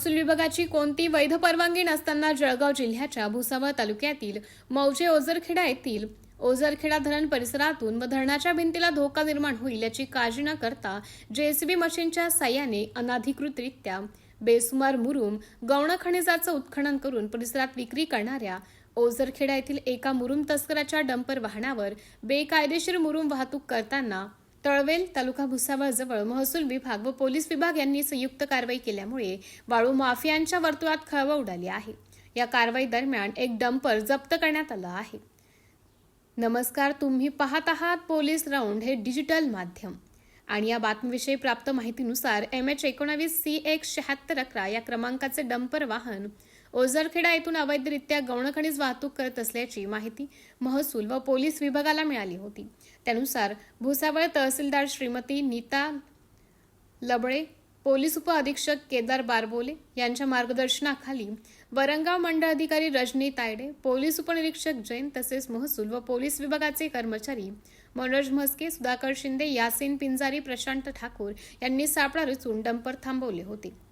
महसूल विभागाची कोणती वैध परवानगी नसताना जळगाव जिल्ह्याच्या भुसावळ तालुक्यातील मौजे ओझरखेडा येथील ओझरखेडा धरण परिसरातून व धरणाच्या भिंतीला धोका निर्माण होईल याची काळजी न करता जेसीबी मशीनच्या साह्याने अनधिकृतरित्या बेसुमार मुरुम गौण खनिजाचं उत्खनन करून परिसरात विक्री करणाऱ्या ओझरखेडा येथील एका मुरुम तस्कराच्या डंपर वाहनावर बेकायदेशीर मुरुम वाहतूक करताना तळवेल तालुका भुसावळ जवळ महसूल विभाग व पोलीस विभाग यांनी संयुक्त कारवाई केल्यामुळे वाळू माफियांच्या वर्तुळात खळबळ उडाली आहे। या कारवाई दरम्यान एक डंपर जप्त करण्यात आला आहे। नमस्कार, तुम्ही पाहत आहात पोलीस राऊंड हे डिजिटल माध्यम आणि या बातमीविषयी प्राप्त माहितीनुसार MH19C17611 या क्रमांकाचे डंपर वाहन ओझरखेडा येथून अवैधरित्या गौणखनिज वाहतूक करत असल्याची माहिती महसूल व पोलीस विभागाला मिळाली होती। त्यानुसार भुसावळ तहसीलदार श्रीमती नीता लबळे, पोलीस उपअधीक्षक केदार बारबोले यांच्या मार्गदर्शनाखाली वरंगाव मंडळ अधिकारी रजनी तायडे, पोलीस उपनिरीक्षक जैन तसेच महसूल व पोलीस विभागाचे कर्मचारी मनोज म्हस्के, सुधाकर शिंदे, यासीन पिंजारी, प्रशांत ठाकूर यांनी सापळा रचून डंपर थांबवले होते।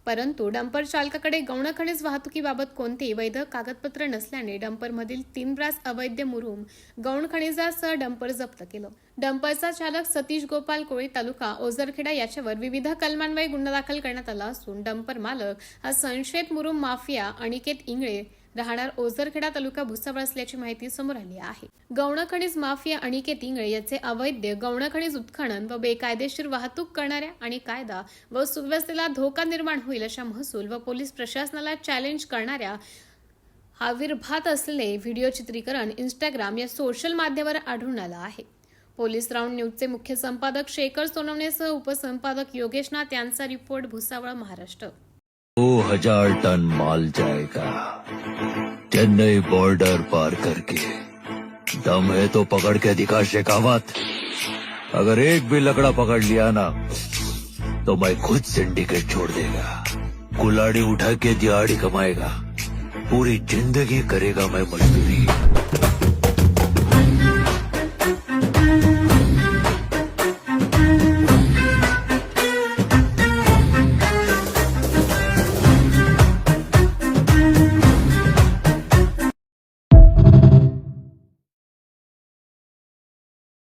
परंतु डंपर चालकाकडे गौणखनिज वाहतुकीबाबत कोणतेही वैध कागदपत्र नसल्याने डंपरमधील 3 ब्रास अवैध मुरुम गौणखनिजासह डंपर जप्त केलं। डंपरचा चालक सतीश गोपाल कोळी, तालुका ओझरखेडा याच्यावर विविध कलमान्वये गुन्हा दाखल करण्यात आला असून डंपर मालक हा संशयित मुरुम माफिया अनिकेत इंगळे राहणार ओझरखेडा तालुका भुसावळ असल्याची माहिती समोर आली आहे। गौणखनिज माफिया अनिकेत इंगळे याचे अवैध गौणखनिज उत्खनन व बेकायदेशीर वाहतूक करणाऱ्या आणि कायदा व सुव्यवस्थेला धोका निर्माण होईल अशा महसूल व पोलीस प्रशासनाला चॅलेंज करणाऱ्या आविर्भात असलेले व्हिडिओ चित्रीकरण इंस्टाग्राम या सोशल माध्यमावर आढळून आलं आहे। पोलीस राऊंड न्यूजचे मुख्य संपादक शेखर सोनवणेसह उपसंपादक योगेश नाथ यांचा रिपोर्ट, भुसावळ, महाराष्ट्र। 2000 टन माल जाएगा चेन्नई बॉर्डर पार करके। दम है तो पकड़ के दिखा शेखावत। अगर एक भी लकड़ा पकड़ लिया ना तो मैं खुद सिंडिकेट छोड़ देगा। कुल्हाड़ी उठा के दिहाड़ी कमाएगा, पूरी जिंदगी करेगा मैं मजदूरी।